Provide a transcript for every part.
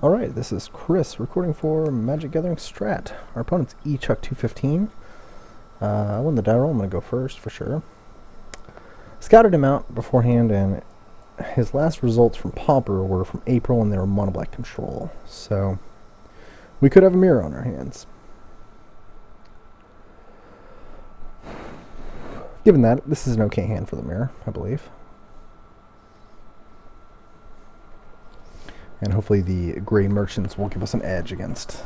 Alright, this is Chris recording for MagicGatheringStrat. Our opponent's E-Chuck 215. I won the die roll, I'm going to go first for sure. Scouted him out beforehand, and his last results from Pauper were from April, and they were mono black control. So, we could have a mirror on our hands. Given that, this is an okay hand for the mirror, I believe. And hopefully the gray merchants will give us an edge against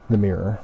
the mirror.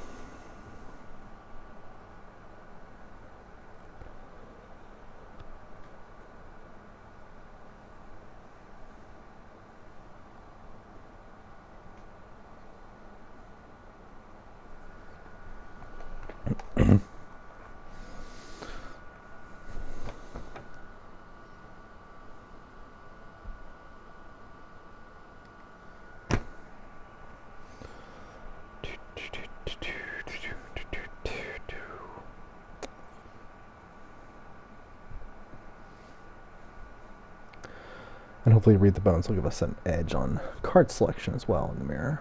And hopefully Read the Bones will give us an edge on card selection as well in the mirror.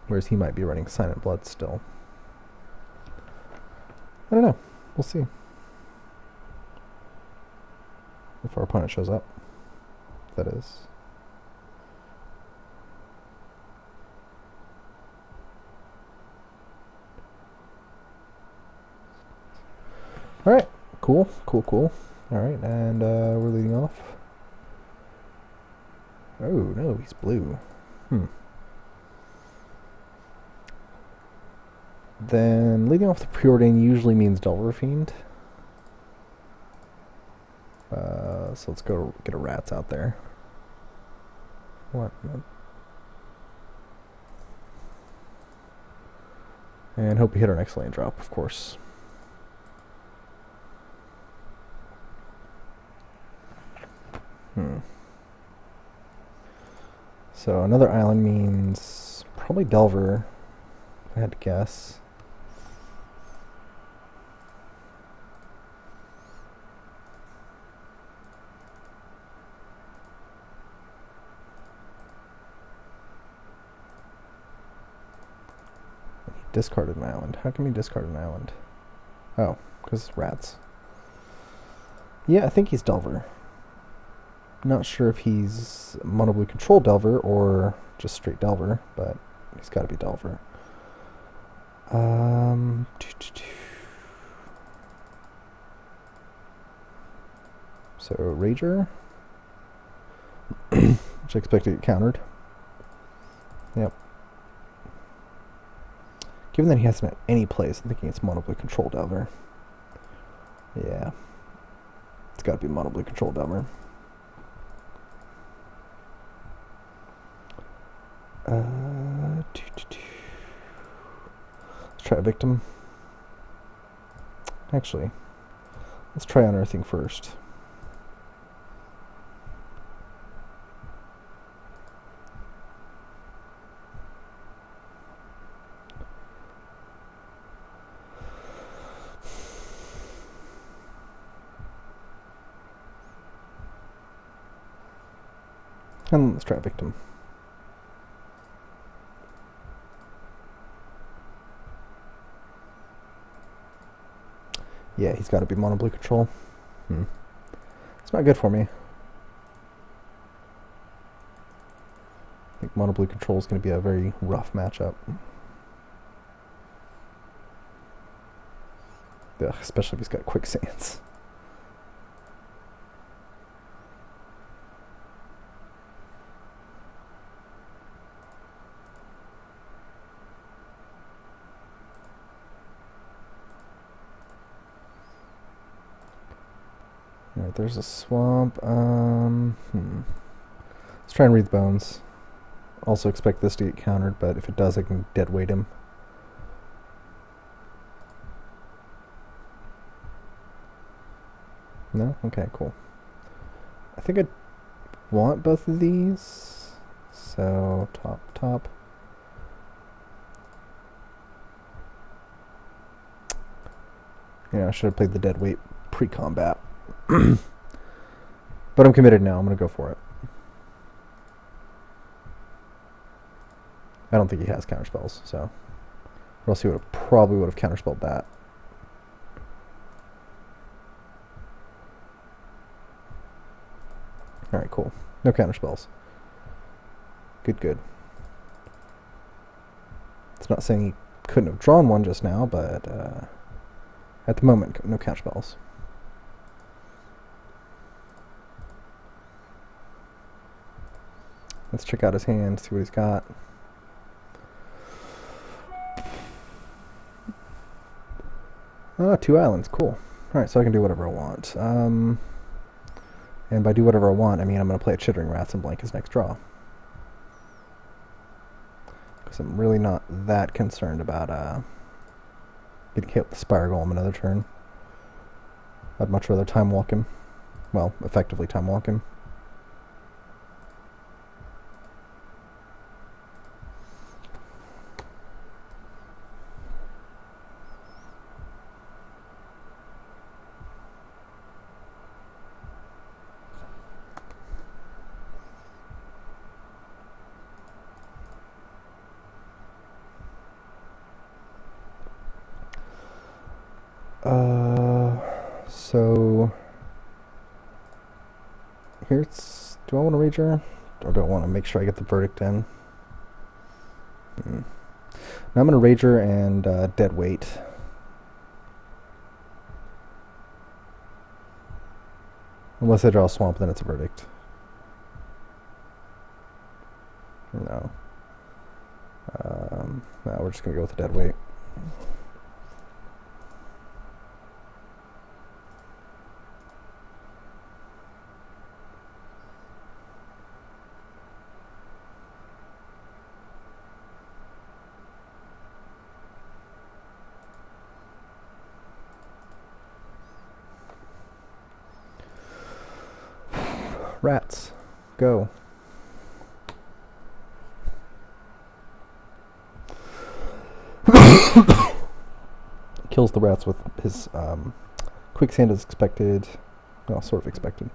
Whereas he might be running Silent Blood still. I don't know. We'll see. If our opponent shows up. That is. Alright. Cool. Alright, and we're leading off. Oh, no, he's blue. Then leading off the preordain usually means Delver Fiend. So let's go get a Rats out there. What? And hope we hit our next lane drop, of course. So another island means probably Delver, if I had to guess. He discarded an island. How can we discard an island? Oh, because Rats. Yeah, I think he's Delver. Not sure if he's mono blue control Delver or just straight Delver, but he's got to be Delver. So Rager, which I expect to get countered. Yep. Given that he hasn't had any place, I'm thinking it's mono blue control Delver. Yeah, it's got to be mono blue control Delver. Let's try a victim. Actually, let's try unearthing first. And let's try a victim. Yeah, he's got to be mono blue control. It's not good for me. I think mono blue control is going to be a very rough matchup. Ugh, especially if he's got quicksands. Alright, there's a swamp. Let's try and Read the Bones. Also expect this to get countered, but if it does, I can deadweight him. No? Okay, cool. I think I want both of these. So, top. Yeah, I should have played the deadweight pre-combat. But I'm committed now. I'm going to go for it. I don't think he has counterspells, so... Or else he probably would have counterspelled that. Alright, cool. No counterspells. Good, good. It's not saying he couldn't have drawn one just now, but at the moment, no counterspells. Let's check out his hand, see what he's got. Ah, 2 islands, cool. Alright, so I can do whatever I want. And by do whatever I want, I mean I'm going to play a Chittering Rats and blank his next draw. Because I'm really not that concerned about getting hit with the Spire Golem another turn. I'd much rather time walk him. Well, effectively time walk him. So here's, do I want to rager or do I want to make sure I get the verdict in? Now I'm going to rager and dead weight. Unless I draw a swamp, then it's a verdict. No. No, we're just going to go with the dead weight. Rats, go. Kills the rats with his quicksand as expected. Well, sort of expected.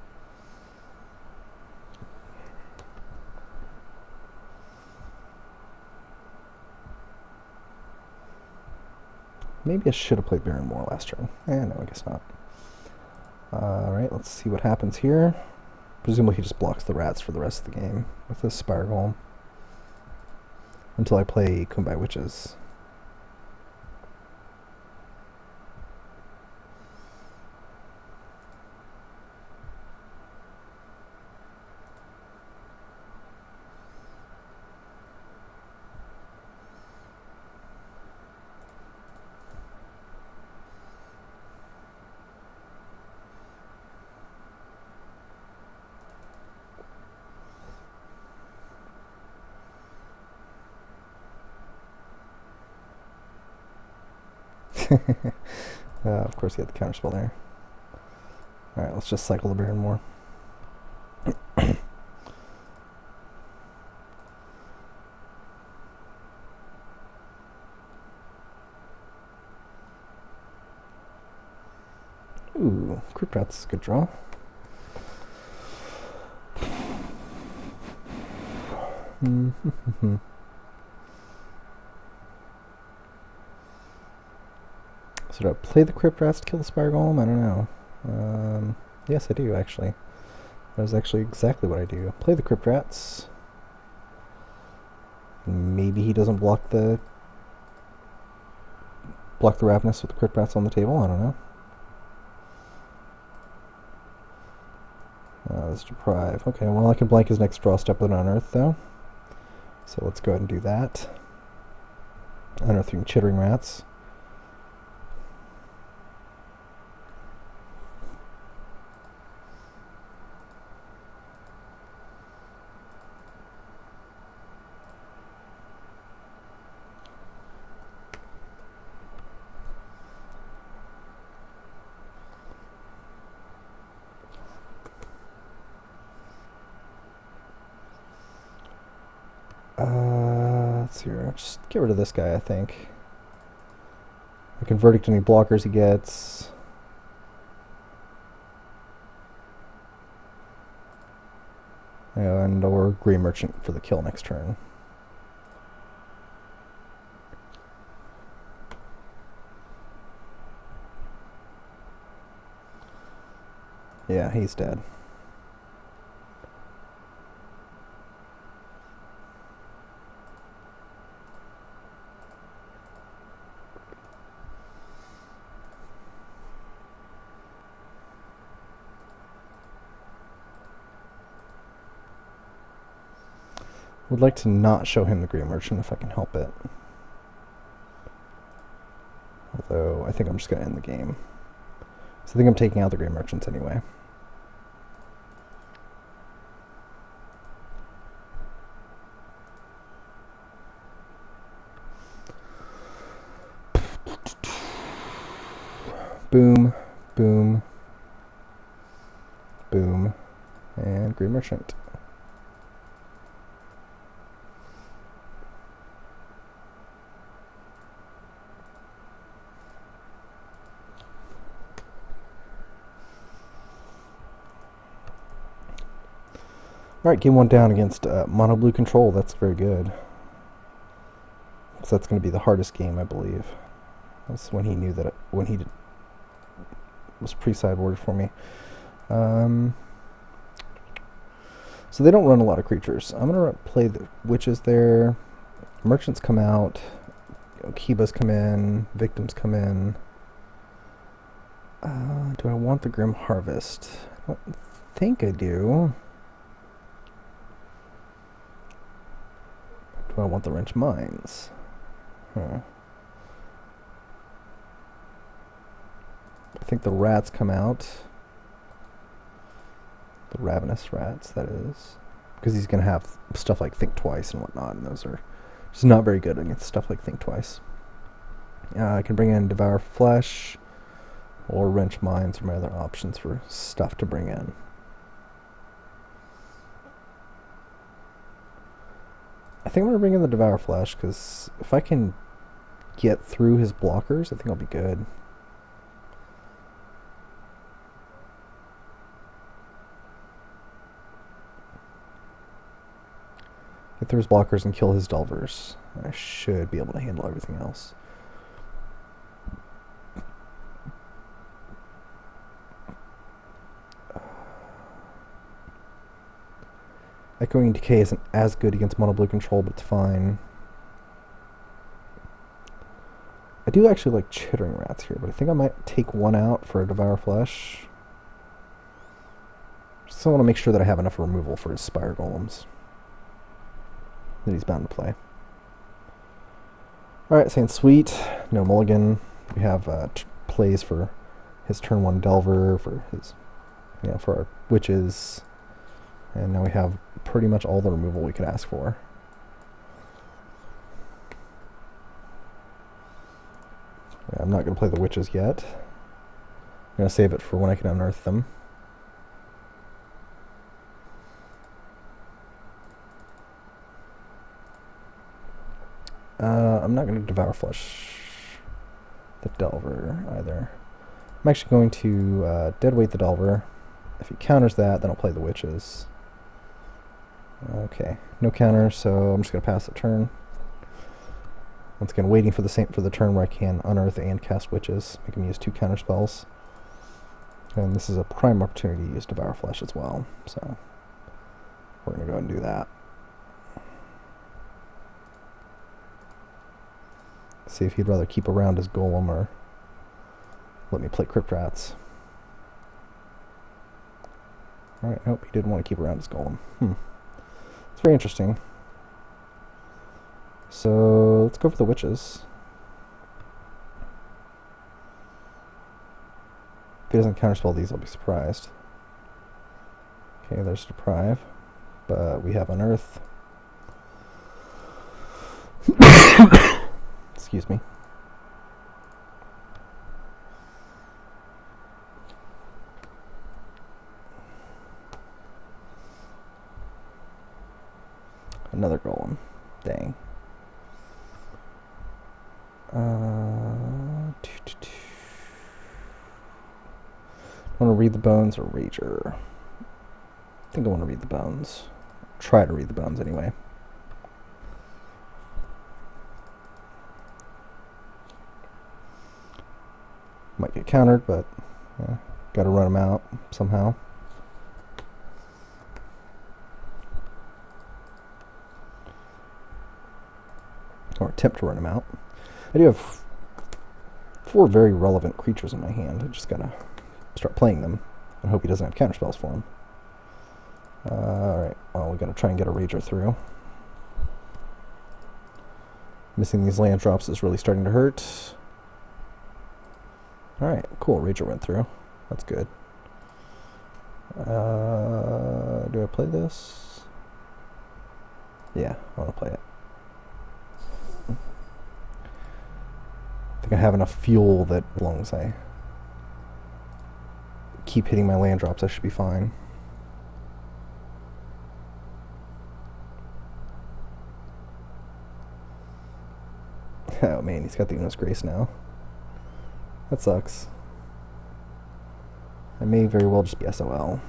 Maybe I should have played Baron more last turn. No, I guess not. Alright, let's see what happens here. Presumably he just blocks the rats for the rest of the game with this Spire Golem. Until I play Kumbaya Witches. Of course he had the counterspell there. Alright, let's just cycle the Baron more. Ooh, Crypt Rat's a good draw. So do I play the Crypt Rats to kill the Spire Golem? I don't know. Yes, I do, actually. That is actually exactly what I do. Play the Crypt Rats. Maybe he doesn't block the Ravenous with the Crypt Rats on the table. I don't know. Let's deprive. Okay, well I can blank his next draw step with an Unearth, though. So let's go ahead and do that. Unearthing Chittering Rats. Let's see here. Just get rid of this guy, I think. I can verdict any blockers he gets. And or Grey Merchant for the kill next turn. Yeah, he's dead. Would like to not show him the Grey Merchant if I can help it. Although, I think I'm just going to end the game. So I think I'm taking out the Grey Merchants anyway. Boom, boom, boom, and Grey Merchant. Alright, game 1 down against Mono Blue Control. That's very good. So that's going to be the hardest game, I believe. That's when he knew that when he was pre-sideboarded for me. So they don't run a lot of creatures. I'm going to play the Witches there. Merchants come out. Kibas come in. Victims come in. Do I want the Grim Harvest? I don't think I do. Do I want the Wrench Mines? I think the rats come out. The ravenous rats, that is. Because he's going to have stuff like Think Twice and whatnot, and those are just not very good against stuff like Think Twice. I can bring in Devour Flesh, or Wrench Mines are my other options for stuff to bring in. I think I'm going to bring in the Devour Flesh, because if I can get through his blockers, I think I'll be good. Get through his blockers and kill his Delvers. I should be able to handle everything else. Echoing Decay isn't as good against Mono Blue Control, but it's fine. I do actually like Chittering Rats here, but I think I might take one out for a Devour Flesh. Just want to make sure that I have enough removal for his Spire Golems that he's bound to play. Alright, saying sweet, no mulligan. We have plays for his turn 1 Delver, for his, for our Witches. And now we have pretty much all the removal we could ask for. Yeah, I'm not going to play the Witches yet. I'm going to save it for when I can unearth them. I'm not going to Devour Flesh the Delver either. I'm actually going to Deadweight the Delver. If he counters that, then I'll play the Witches. Okay, no counter, so I'm just going to pass the turn. Once again, waiting for the turn where I can unearth and cast Witches. Make him use 2 counter spells. And this is a prime opportunity to use Devour Flesh as well. So we're going to go ahead and do that. See if he'd rather keep around his Golem or let me play Crypt Rats. Alright, nope, he didn't want to keep around his Golem. It's very interesting. So let's go for the Witches. If he doesn't counterspell these, I'll be surprised. Okay, there's Deprive. But we have Unearth. Excuse me. Another Golem. Dang. Want to read the Bones or Rager? I think I want to read the Bones. try to read the bones anyway. Might get countered, but yeah, got to run them out somehow. Or attempt to run them out. I do have 4 very relevant creatures in my hand. I just gotta start playing them and hope he doesn't have counterspells for them. Alright, well, we gotta try and get a Rager through. Missing these land drops is really starting to hurt. Alright, cool, Rager went through. That's good. Do I play this? Yeah, I want to play it. I think I have enough fuel that as long as I keep hitting my land drops, I should be fine. Oh man, he's got the Unos Grace now. That sucks. I may very well just be SOL.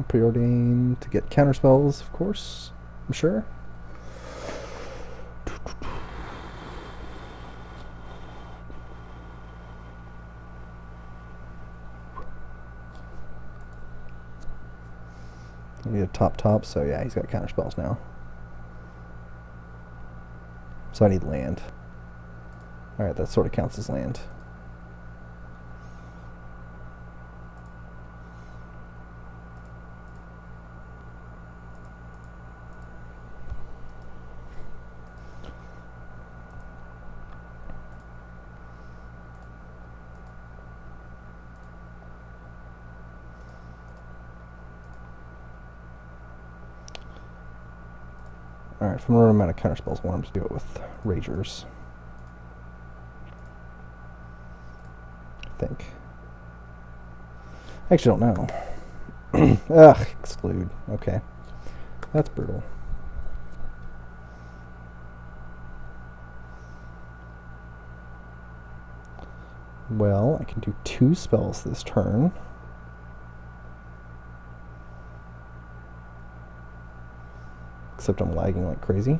Preordained to get counterspells, of course, I'm sure. I need a top, so yeah, he's got counterspells now. So I need land. Alright, that sort of counts as land. Alright, if I'm running out of counterspells, I want him to do it with Ragers. I think. I actually don't know. Ugh, exclude. Okay. That's brutal. Well, I can do 2 spells this turn. Except I'm lagging like crazy.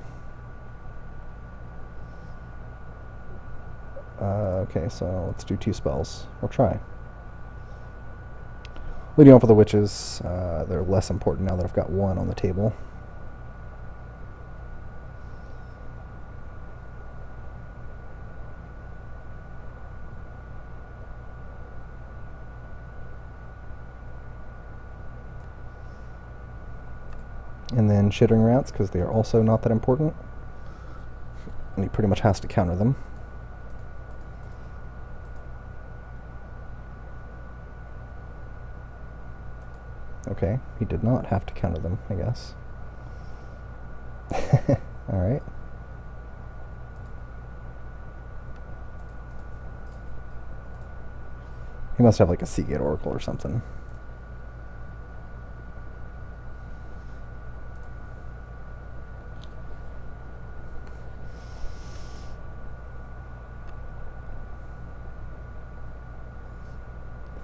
Okay, so let's do 2 spells. We'll try. Leading off with the witches. They're less important now that I've got 1 on the table. And then Shittering Rats, because they are also not that important. And he pretty much has to counter them. Okay, he did not have to counter them, I guess. Alright. He must have like a Seagate Oracle or something.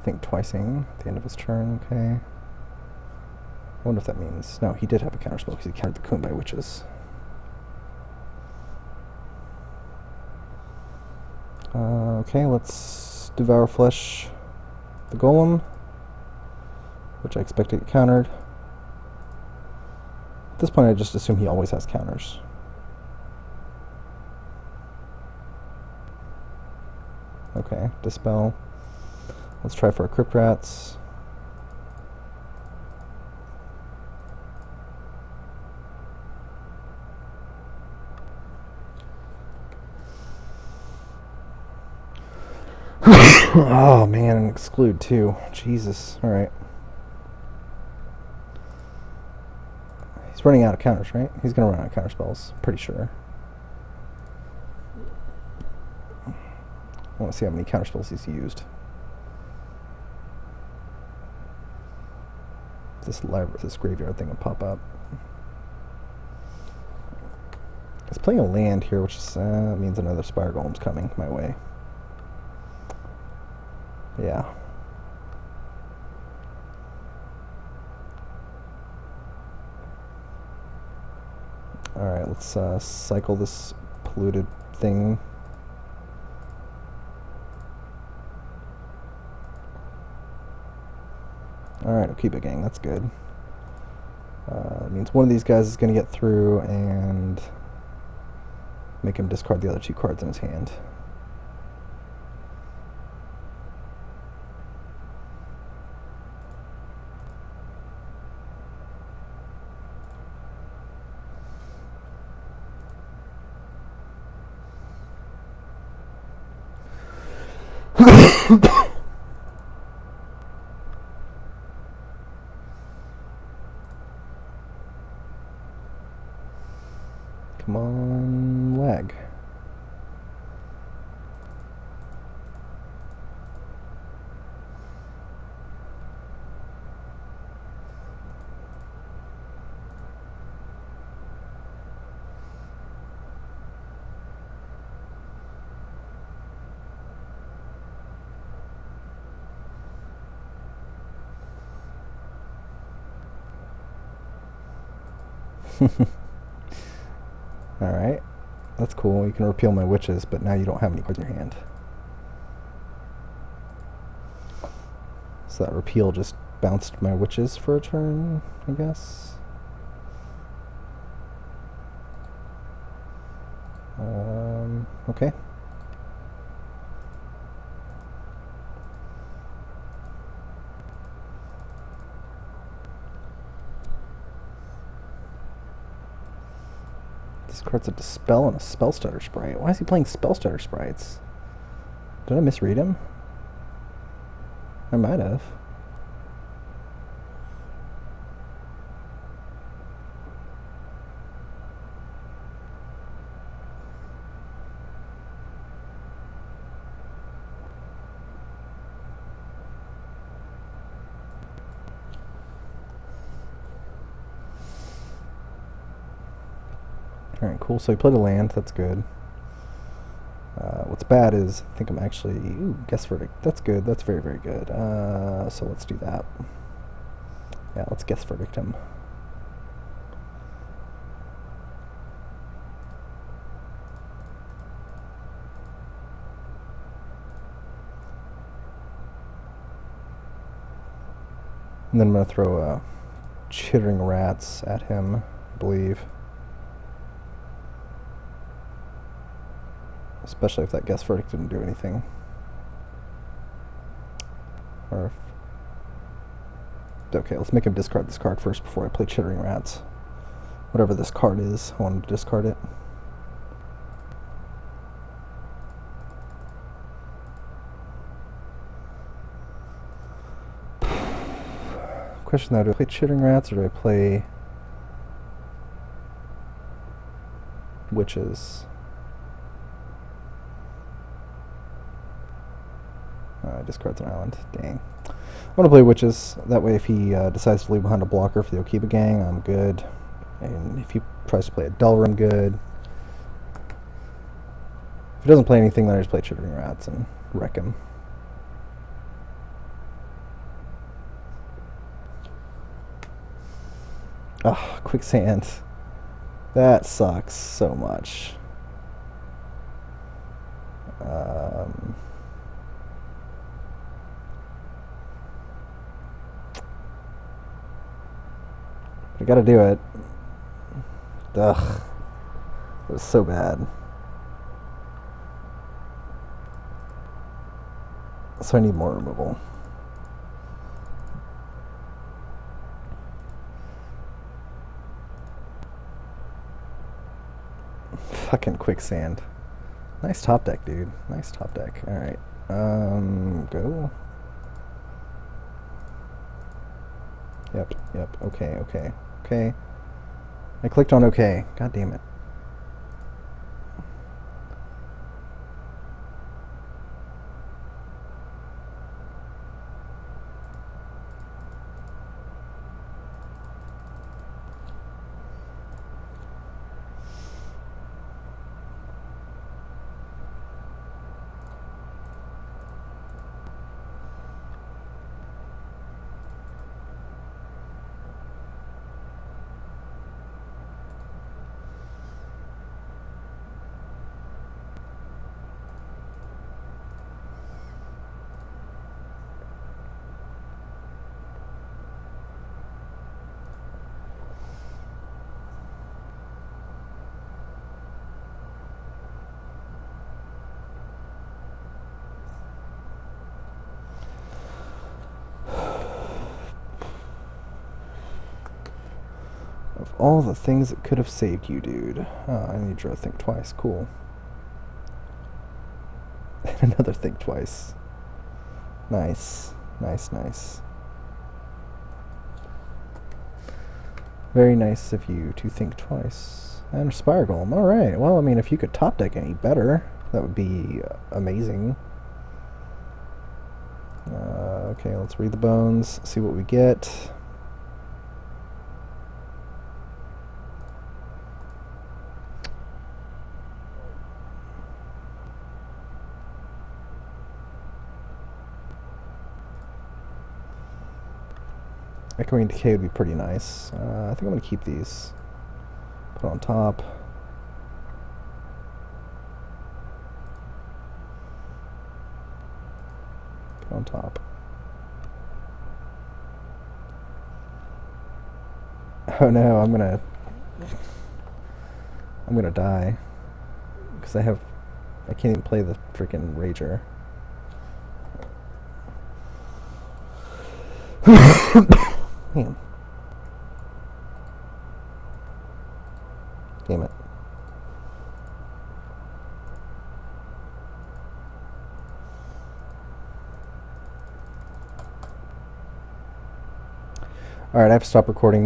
Think twicing at the end of his turn, okay. I wonder if that means... No, he did have a counterspell because he countered the Kumbai Witches. Okay, let's Devour Flesh the Golem, which I expect to get countered. At this point I just assume he always has counters. Okay, Dispel. Let's try for a Crypt Rats. Oh man, and exclude too. Jesus. Alright. He's running out of counters, right? He's gonna run out of counter spells, pretty sure. I want to see how many counter spells he's used. This graveyard thing will pop up. He's playing a land here, which is, means another Spire Golem's coming my way. Yeah. Alright, let's cycle this polluted thing. Alright, Okiba gang, that's good. It means one of these guys is going to get through and make him discard the other 2 cards in his hand. Come on, lag. Alright, that's cool. You can repeal my witches, but now you don't have any cards in your hand. So that repeal just bounced my witches for a turn, I guess. Okay. This card's a Dispel and a Spell Stutter Sprite. Why is he playing Spell Stutter Sprites? Did I misread him? I might have. Alright, cool. So he played a land. That's good. What's bad is, I think I'm actually... Ooh, Guess Verdict. That's good. That's very, very good. So let's do that. Yeah, let's Guess Verdict him. And then I'm going to throw Chittering Rats at him, I believe. Especially if that Guess Verdict didn't do anything. Or if... Okay, let's make him discard this card first before I play Chittering Rats. Whatever this card is, I want him to discard it. Question now, do I play Chittering Rats or do I play Witches? Discards an island. Dang. I'm going to play Witches. That way if he decides to leave behind a blocker for the Okiba gang, I'm good. And if he tries to play a Delver, I'm good. If he doesn't play anything, then I just play Chittering Rats and wreck him. Ah, Quicksand. That sucks so much. I gotta do it. Ugh. It was so bad. So I need more removal. Fucking Quicksand. Nice top deck, dude. Nice top deck. Alright. Go. Yep. Okay. I clicked on OK. God damn it. Of all the things that could have saved you, dude. Oh, I need to think twice. Cool. Another think twice. Nice. Nice, nice. Very nice of you to think twice. And Spire Golem. Alright. Well, I mean, if you could top deck any better, that would be amazing. Okay, let's read the bones, see what we get. Echoing Decay would be pretty nice. I think I'm going to keep these. Put on top. Put on top. Oh no, I'm gonna die. Because I can't even play the freaking Rager. Man. Damn it. Alright, I have to stop recording.